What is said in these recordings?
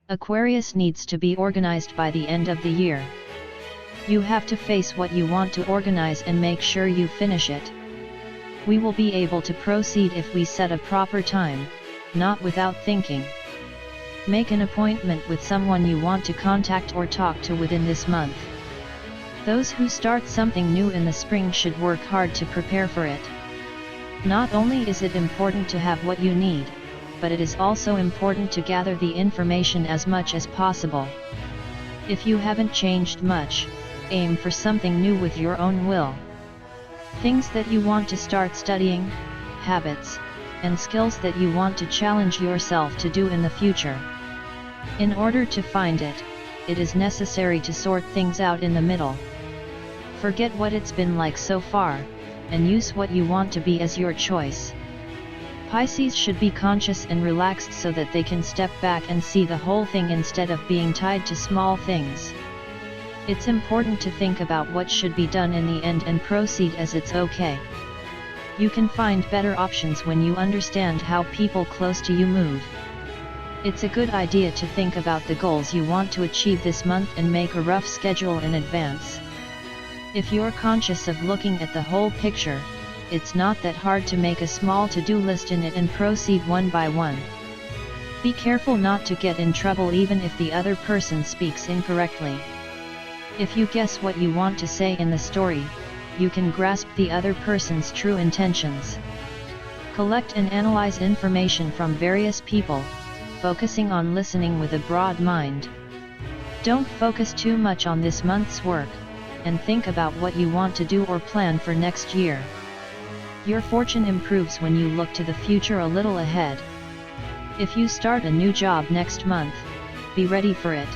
Aquarius needs to be organized by the end of the year. You have to face what you want to organize and make sure you finish it. We will be able to proceed if we set a proper time, not without thinking. Make an appointment with someone you want to contact or talk to within this month. Those who start something new in the spring should work hard to prepare for it. Not only is it important to have what you need, but it is also important to gather the information as much as possible. If you haven't changed much, aim for something new with your own will. Things that you want to start studying, habits, and skills that you want to challenge yourself to do in the future. In order to find it, it is necessary to sort things out in the middle. Forget what it's been like so far, and use what you want to be as your choice. Pisces should be conscious and relaxed so that they can step back and see the whole thing instead of being tied to small things. It's important to think about what should be done in the end and proceed as it's okay. You can find better options when you understand how people close to you move. It's a good idea to think about the goals you want to achieve this month and make a rough schedule in advance. If you're conscious of looking at the whole picture, it's not that hard to make a small to-do list in it and proceed one by one. Be careful not to get in trouble even if the other person speaks incorrectly. If you guess what you want to say in the story, you can grasp the other person's true intentions. Collect and analyze information from various people, focusing on listening with a broad mind. Don't focus too much on this month's work, and think about what you want to do or plan for next year. Your fortune improves when you look to the future a little ahead. If you start a new job next month, be ready for it.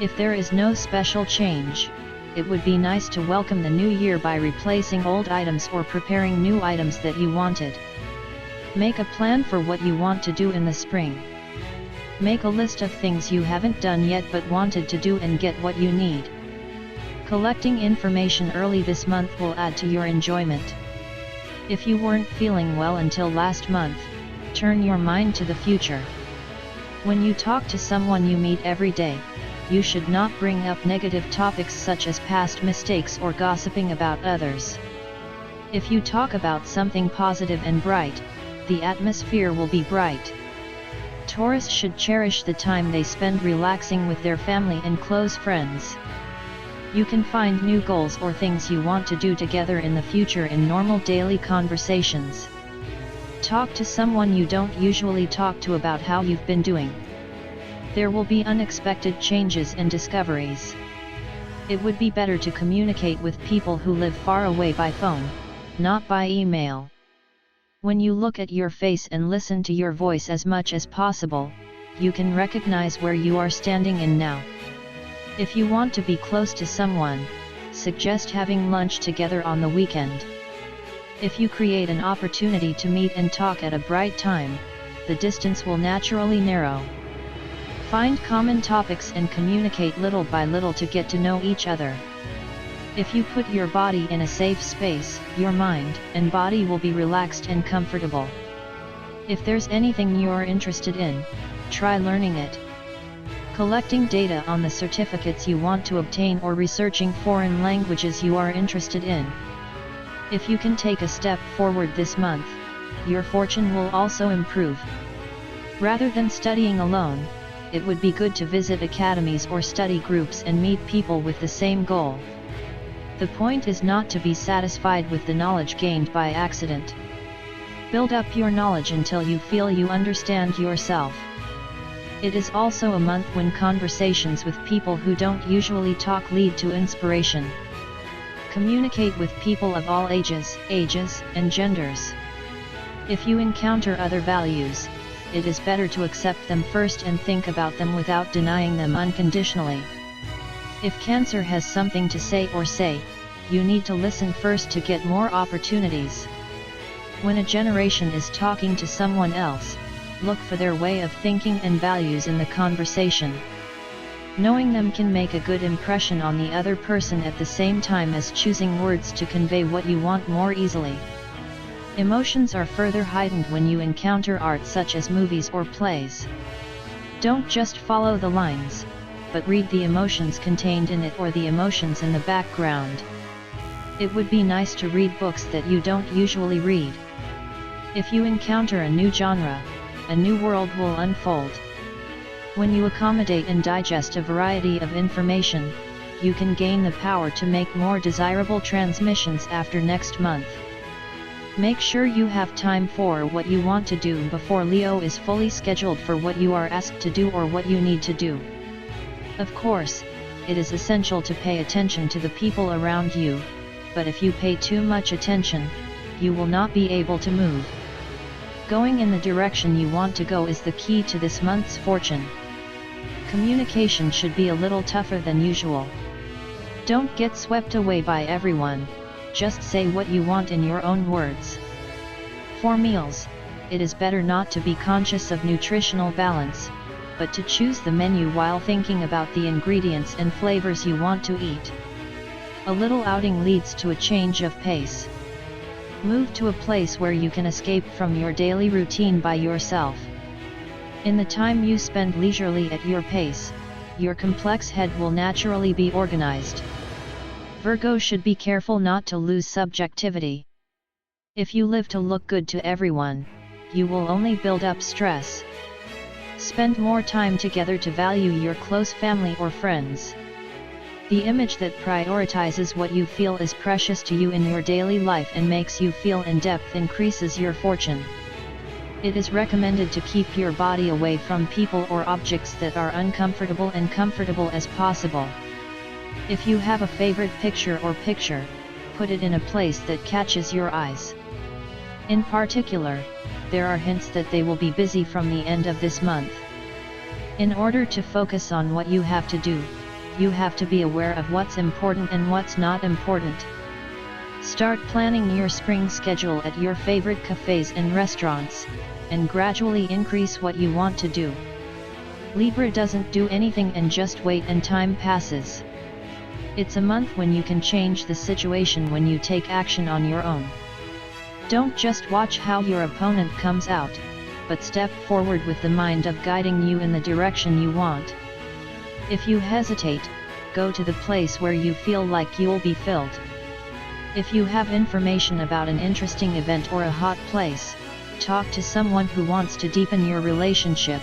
If there is no special change, it would be nice to welcome the new year by replacing old items or preparing new items that you wanted. Make a plan for what you want to do in the spring. Make a list of things you haven't done yet but wanted to do and get what you need. Collecting information early this month will add to your enjoyment. If you weren't feeling well until last month, turn your mind to the future. When you talk to someone you meet every day, you should not bring up negative topics such as past mistakes or gossiping about others. If you talk about something positive and bright, the atmosphere will be bright. Taurus should cherish the time they spend relaxing with their family and close friends. You can find new goals or things you want to do together in the future in normal daily conversations. Talk to someone you don't usually talk to about how you've been doing. There will be unexpected changes and discoveries. It would be better to communicate with people who live far away by phone, not by email. When you look at your face and listen to your voice as much as possible, you can recognize where you are standing in now. If you want to be close to someone, suggest having lunch together on the weekend. If you create an opportunity to meet and talk at a bright time, the distance will naturally narrow. Find common topics and communicate little by little to get to know each other. If you put your body in a safe space, your mind and body will be relaxed and comfortable. If there's anything you're interested in, try learning it. Collecting data on the certificates you want to obtain or researching foreign languages you are interested in. If you can take a step forward this month, your fortune will also improve. Rather than studying alone, it would be good to visit academies or study groups and meet people with the same goal. The point is not to be satisfied with the knowledge gained by accident. Build up your knowledge until you feel you understand yourself. It is also a month when conversations with people who don't usually talk lead to inspiration. Communicate with people of all ages, and genders. If you encounter other values, it is better to accept them first and think about them without denying them unconditionally. If Cancer has something to say, you need to listen first to get more opportunities. When a generation is talking to someone else, look for their way of thinking and values in the conversation. Knowing them can make a good impression on the other person at the same time as choosing words to convey what you want more easily. Emotions are further heightened when you encounter art such as movies or plays. Don't just follow the lines, but read the emotions contained in it or the emotions in the background. It would be nice to read books that you don't usually read. If you encounter a new genre, a new world will unfold. When you accommodate and digest a variety of information, you can gain the power to make more desirable transmissions after next month. Make sure you have time for what you want to do before Leo is fully scheduled for what you are asked to do or what you need to do. Of course, it is essential to pay attention to the people around you, but if you pay too much attention, you will not be able to move. Going in the direction you want to go is the key to this month's fortune. Communication should be a little tougher than usual. Don't get swept away by everyone, just say what you want in your own words. For meals, it is better not to be conscious of nutritional balance, but to choose the menu while thinking about the ingredients and flavors you want to eat. A little outing leads to a change of pace. Move to a place where you can escape from your daily routine by yourself. In the time you spend leisurely at your pace, your complex head will naturally be organized. Virgo should be careful not to lose subjectivity. If you live to look good to everyone, you will only build up stress. Spend more time together to value your close family or friends. The image that prioritizes what you feel is precious to you in your daily life and makes you feel in depth increases your fortune. It is recommended to keep your body away from people or objects that are uncomfortable and comfortable as possible. If you have a favorite picture, put it in a place that catches your eyes. In particular, there are hints that they will be busy from the end of this month. In order to focus on what you have to do, you have to be aware of what's important and what's not important. Start planning your spring schedule at your favorite cafes and restaurants, and gradually increase what you want to do. Libra doesn't do anything and just wait and time passes. It's a month when you can change the situation when you take action on your own. Don't just watch how your opponent comes out, but step forward with the mind of guiding you in the direction you want. If you hesitate, go to the place where you feel like you'll be filled. If you have information about an interesting event or a hot place, talk to someone who wants to deepen your relationship.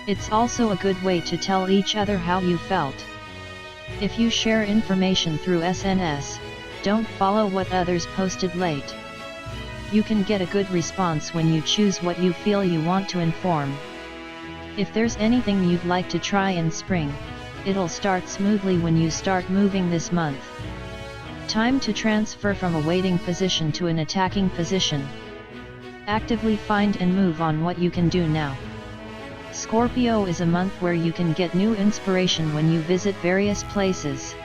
It's also a good way to tell each other how you felt. If you share information through SNS, don't follow what others posted late. You can get a good response when you choose what you feel you want to inform. If there's anything you'd like to try in spring, it'll start smoothly when you start moving this month. Time to transfer from a waiting position to an attacking position. Actively find and move on what you can do now. Scorpio is a month where you can get new inspiration when you visit various places.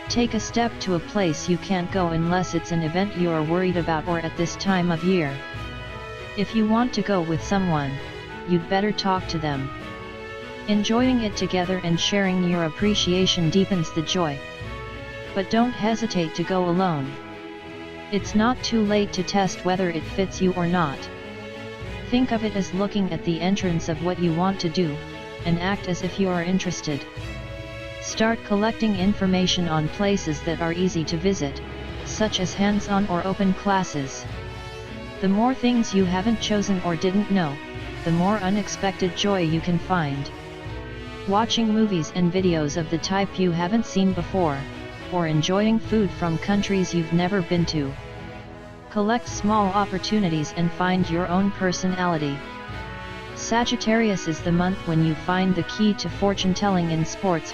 Take a step to a place you can't go unless it's an event you are worried about or at this time of year. If you want to go with someone, you'd better talk to them. Enjoying it together and sharing your appreciation deepens the joy. But don't hesitate to go alone. It's not too late to test whether it fits you or not. Think of it as looking at the entrance of what you want to do, and act as if you are interested. Start collecting information on places that are easy to visit, such as hands-on or open classes. The more things you haven't chosen or didn't know, the more unexpected joy you can find. Watching movies and videos of the type you haven't seen before, or enjoying food from countries you've never been to. Collect small opportunities and find your own personality. Sagittarius is the month when you find the key to fortune-telling in sports.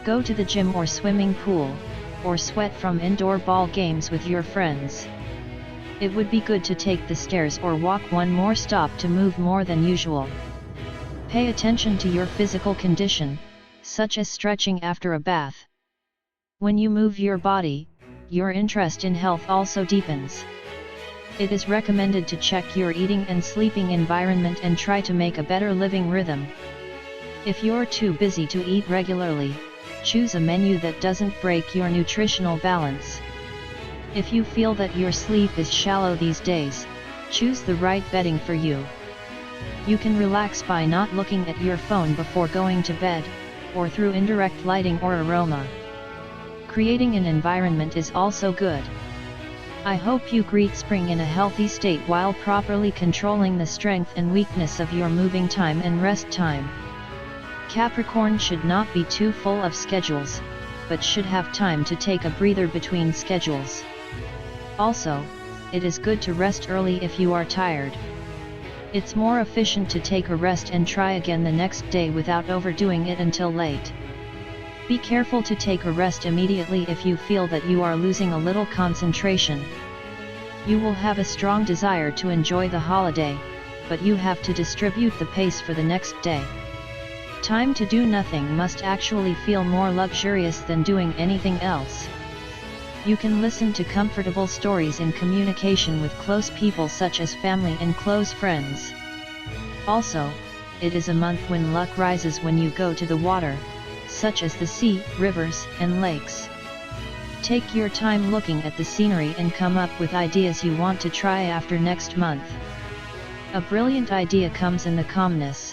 Go to the gym or swimming pool, or sweat from indoor ball games with your friends. It would be good to take the stairs or walk one more stop to move more than usual. Pay attention to your physical condition, such as stretching after a bath. When you move your body, your interest in health also deepens. It is recommended to check your eating and sleeping environment and try to make a better living rhythm. If you're too busy to eat regularly, choose a menu that doesn't break your nutritional balance. If you feel that your sleep is shallow these days, choose the right bedding for you. You can relax by not looking at your phone before going to bed, or through indirect lighting or aroma. Creating an environment is also good. I hope you greet spring in a healthy state while properly controlling the strength and weakness of your moving time and rest time. Capricorn should not be too full of schedules, but should have time to take a breather between schedules. Also, it is good to rest early if you are tired. It's more efficient to take a rest and try again the next day without overdoing it until late. Be careful to take a rest immediately if you feel that you are losing a little concentration. You will have a strong desire to enjoy the holiday, but you have to distribute the pace for the next day. Time to do nothing must actually feel more luxurious than doing anything else. You can listen to comfortable stories in communication with close people such as family and close friends. Also, it is a month when luck rises when you go to the water, such as the sea, rivers, and lakes. Take your time looking at the scenery and come up with ideas you want to try after next month. A brilliant idea comes in the calmness.